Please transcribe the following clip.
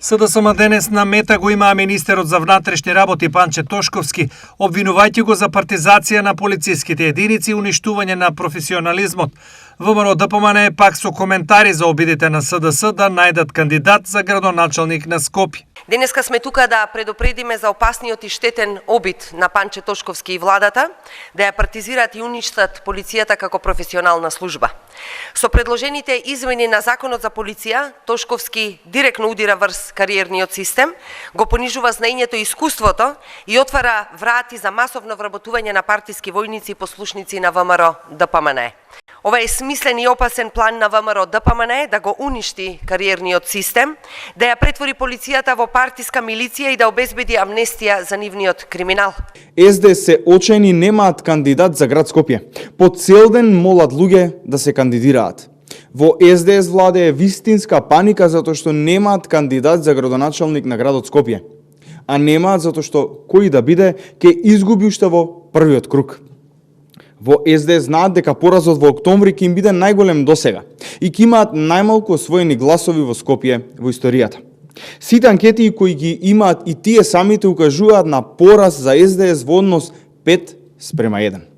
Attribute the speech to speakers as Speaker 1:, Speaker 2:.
Speaker 1: СДСМ денес на мета го имаа министерот за внатрешни работи Панче Тошковски, обвинувајќи го за партизација на полициските единици и уништување на професионализмот. ВМРО ДПМН пак со коментари за обидите на СДС да најдат кандидат за градоначалник на Скопје.
Speaker 2: Денеска сме тука да предупредиме за опасниот и штетен обид на Панче Тошковски и владата, да ја партизираат и уништат полицијата како професионална служба. Со предложените измени на Законот за полиција, Тошковски директно удира врз кариерниот систем, го понижува знаењето и искуството и отвара врати за масовно вработување на партиски војници и послушници на ВМРО ДПМН. Ова е смислен и опасен план на ВМРО ДПМН да го уништи кариерниот систем, да ја претвори полицијата во партиска милиција и да обезбеди амнестија за нивниот криминал.
Speaker 3: СДС се очени немаат кандидат за град Скопје. По цел ден молат луѓе да се кандидираат. Во СДС владе е вистинска паника затоа што немаат кандидат за градоначалник на градот Скопје. А немаат затоа што кој да биде ќе изгуби уште во првиот круг. Во СДС знаат дека поразот во октомври ќе им биде најголем досега и ќе имаат најмалку освоени гласови во Скопје во историјата. Сите анкети кои ги имаат и тие самите укажуваат на пораз за СДС во однос 5:1.